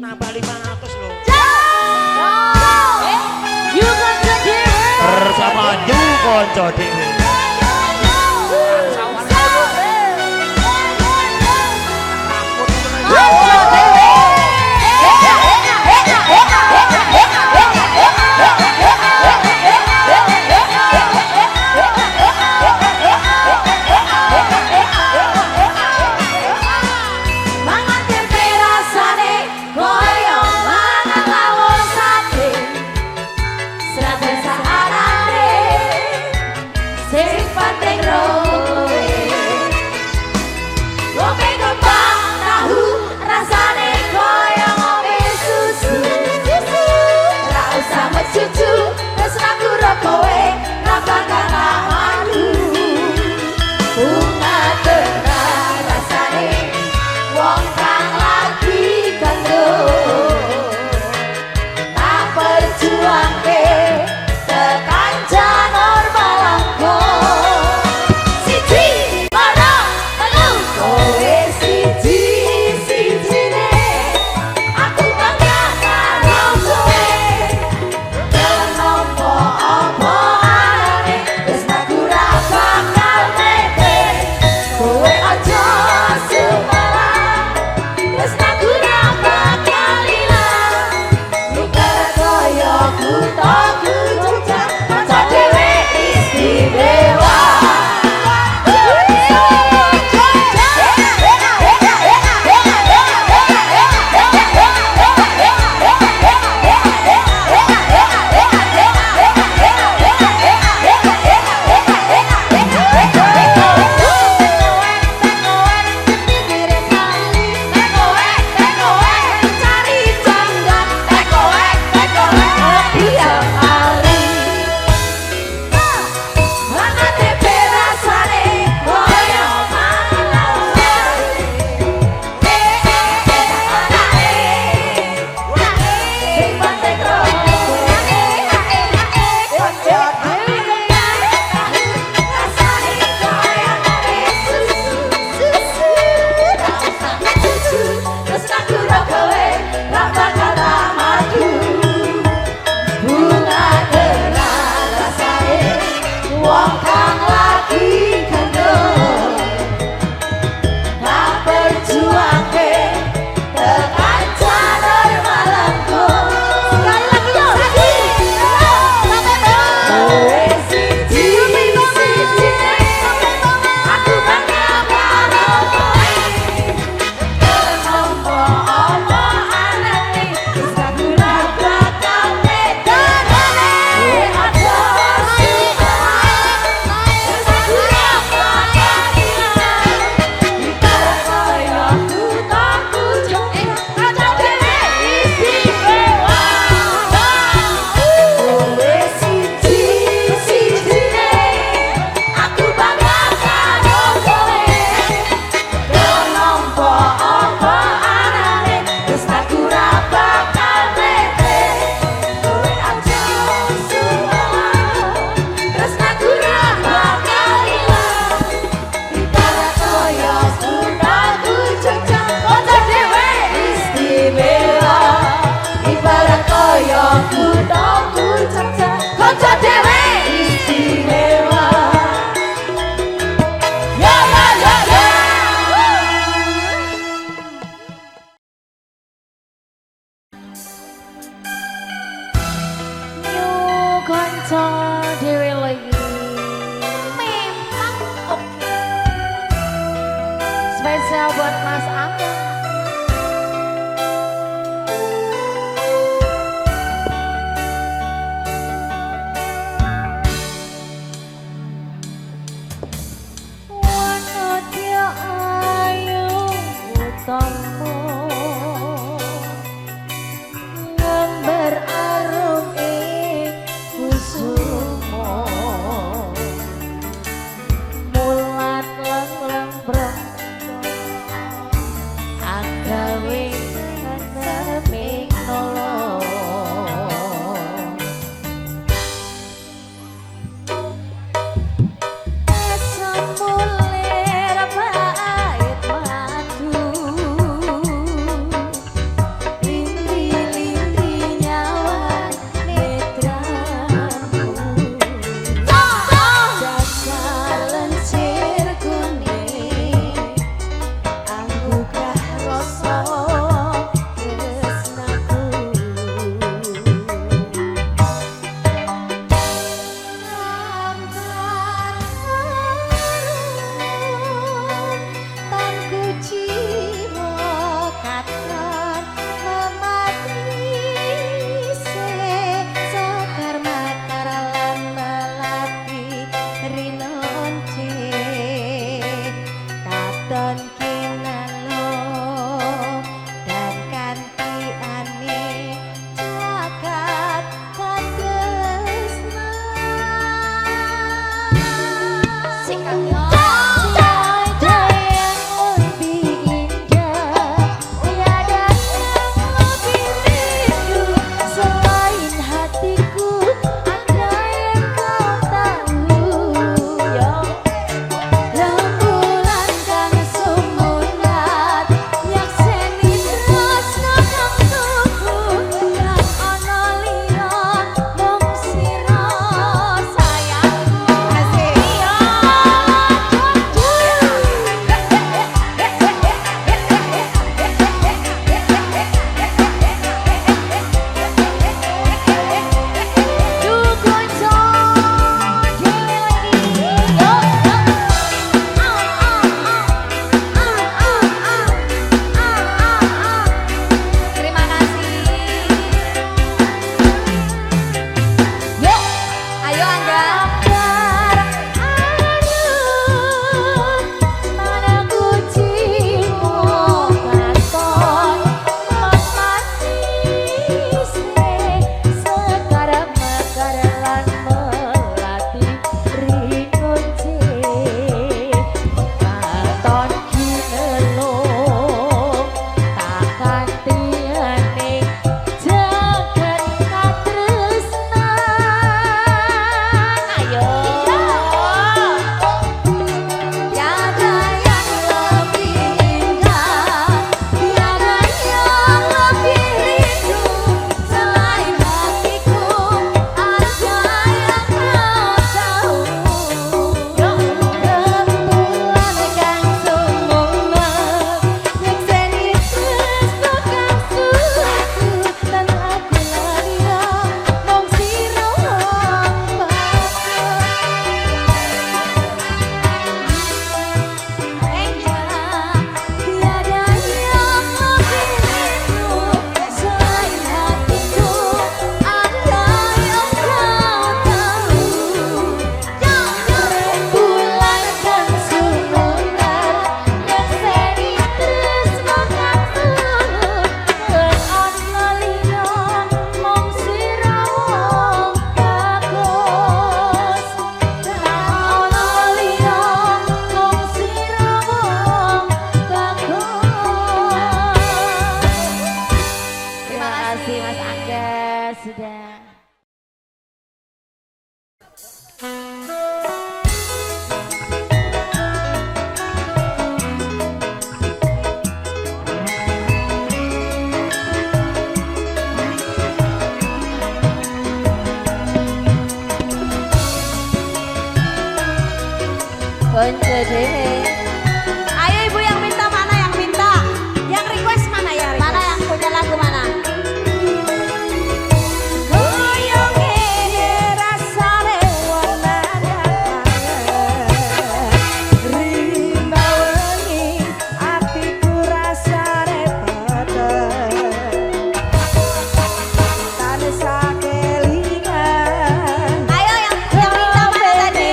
nambah 500 loh. Yukan Kediri Bersama Yukonco Dewi. Se kasih Mas Angga sudah. Konco deh. Ayo ibu yang minta, mana yang minta? Yang request mana ya? Request? Mana yang punya lagu mana? Goyong ini rasane warna rimba wengi atiku rasane padha tane sakelingan. Ayo yang minta mana tadi?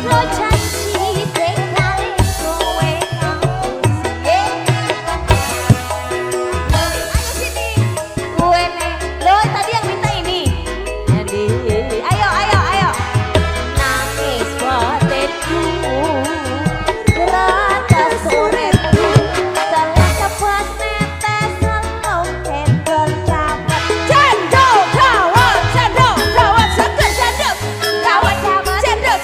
Lo janji tekane kowe ngapus. Ayo sini. Gue nih. Lo tadi yang minta ini. Jadi Ayo, ayo, ayo. Nangis batinku, geratas uripku, telah kepas netes selong cendol camet. cendol dawet seger cendol dawet cendol cendol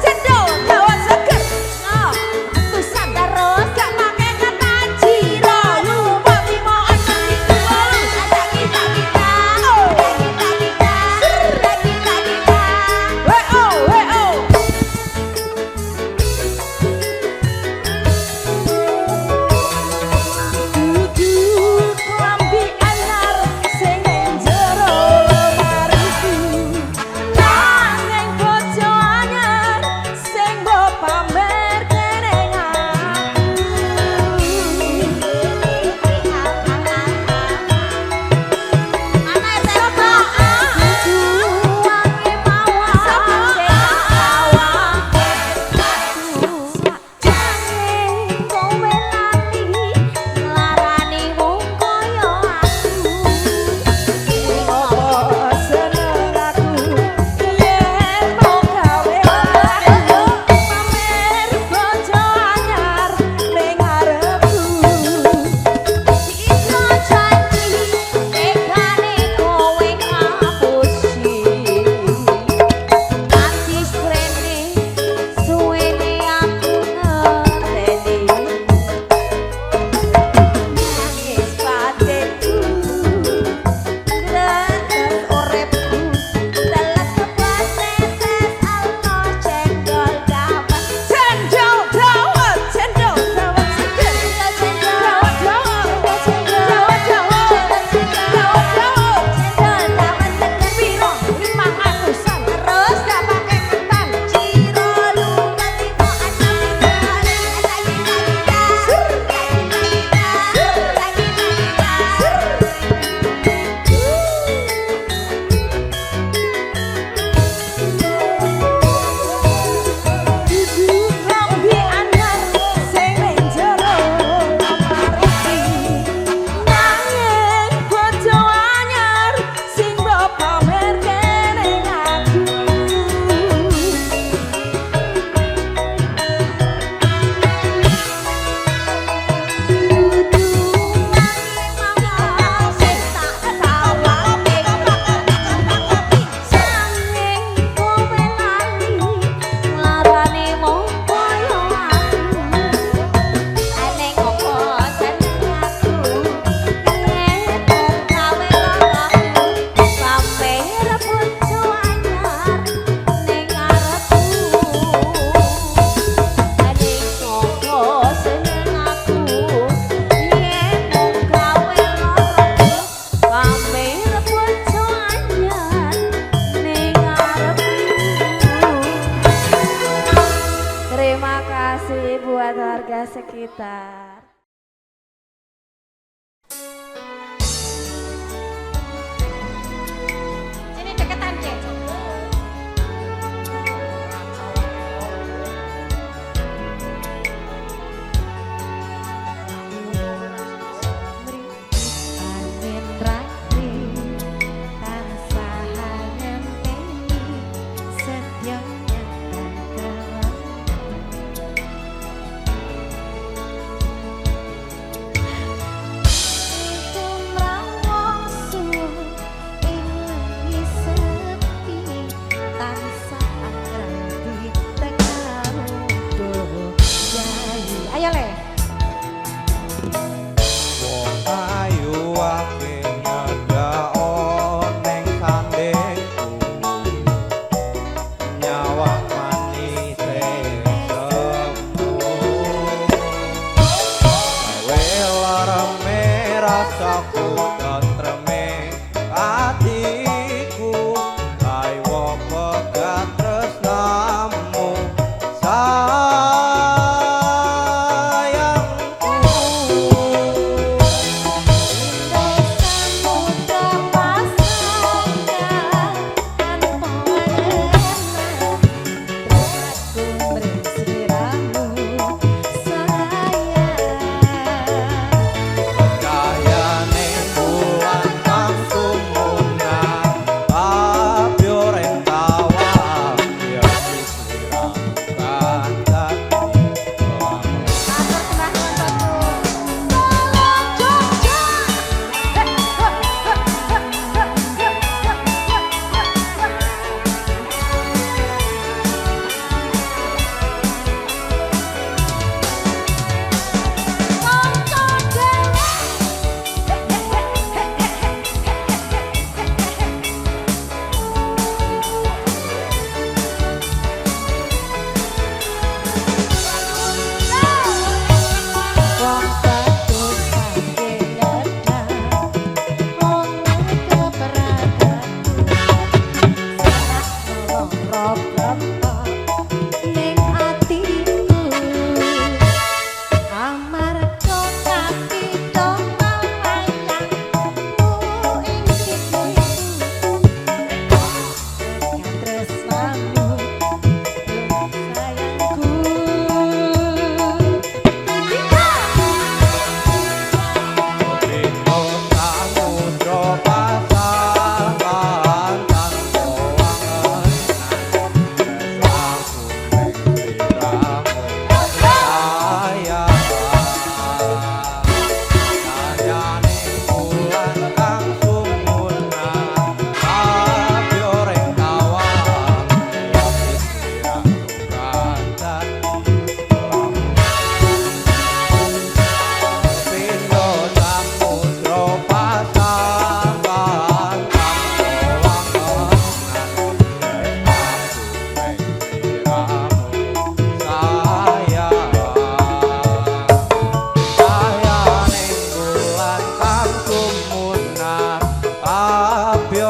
cendol dawet seger. Oh, Tusan terus gak make kata jiro lupa limoan nanti tua ada kita-kita, kita-kita, kita-kita. weo duduk lambi anyar sing ning jero lemariku nanging bojo anyar sing mbok pamer keneng Mana Eterno? Wangi mawar jange kowe lali nglarani wong kaya aku. Apa seneng aku yen mau gawe aku pamer bojo anyar ning ngarepku. Iso janji tekane kowe ngapusi. Ati srene suwene aku ngerteni. Nangis batinku Gretes uripku teles kepas netes alno cendol dawet. cendol dawet seger Cendol, dawet cendol, dawet cendol dawet seger. piro 500-an Terus gak pakai ketan, ciro lupa limoan duduk lambi anyar sing ning jero lemari nanging bojo anyar sing mbok pamer keneng aku. Terima kasih buat warga sekitar. Sini deketan, Cek. Angin rapi tansah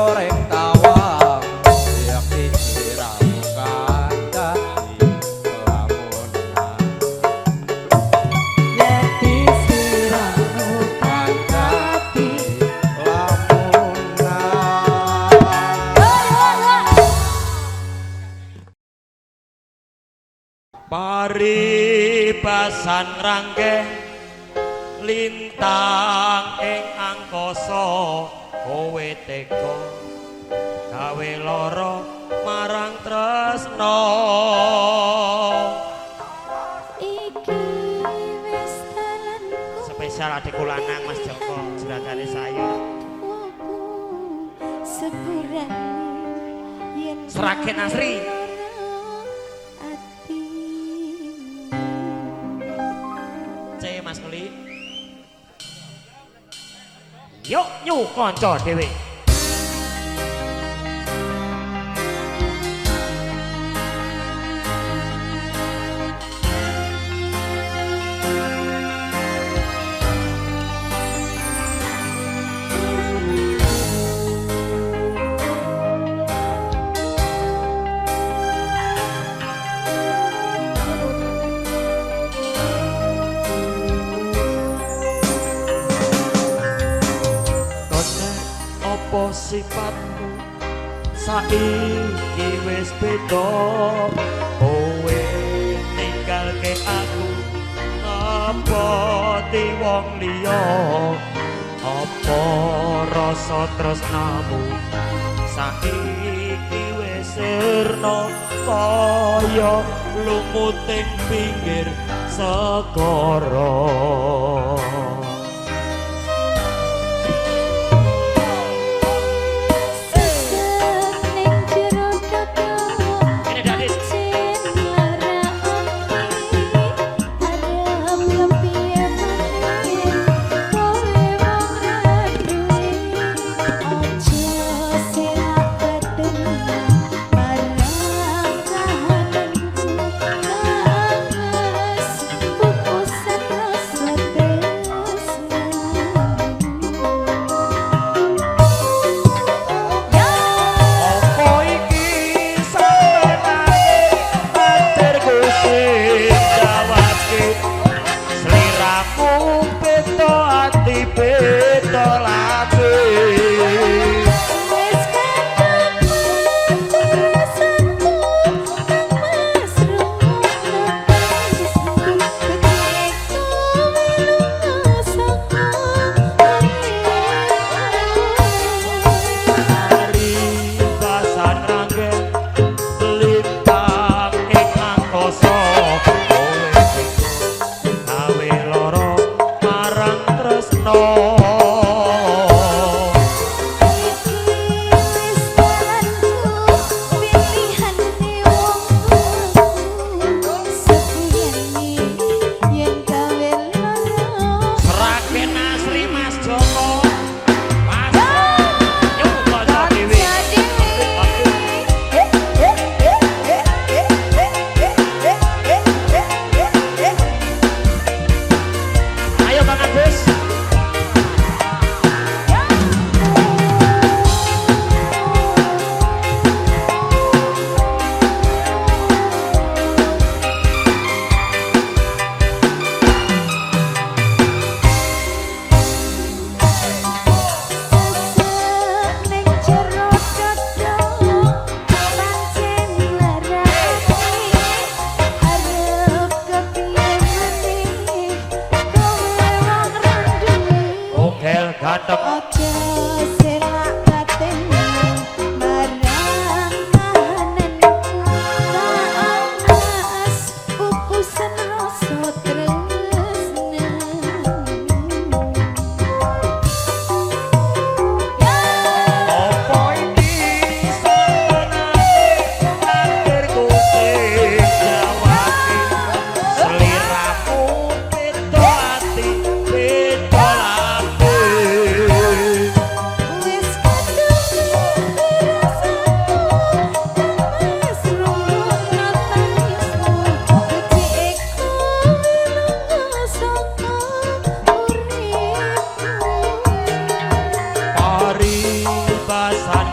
goreng tawang siap dikiramu kandhani lamunan Yati siramu kandhati lamunan Paribasan ranggeh lintang ing angkasa kowe teka gawe lara marang tresna Iki wis dalanku spesial adik kulanang Mas Joko juragane saya tuaku seburan yen Seragen Asri C Mas Keli Yuk nyu kanca dhewe Apa sifatmu saiki wis beda kowe ninggalke aku apa di wong liya apa rasa tresnamu saiki wis sirna kaya lumuting pinggir segara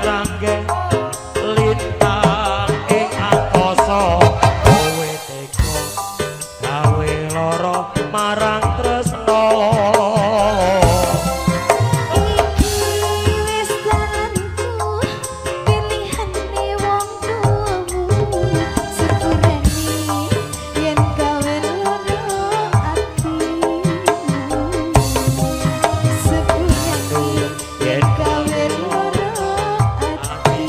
rangge lintang ing angkasa kowe tega gawe lara marang tresno Iki wis dalanku pilihane wong tuamu sepurane yen gawe lara ati sepurane yen gawe lara ati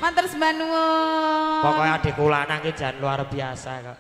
Matur sembah nuwun. pokoknya adik kula nang iki jan luar biasa kok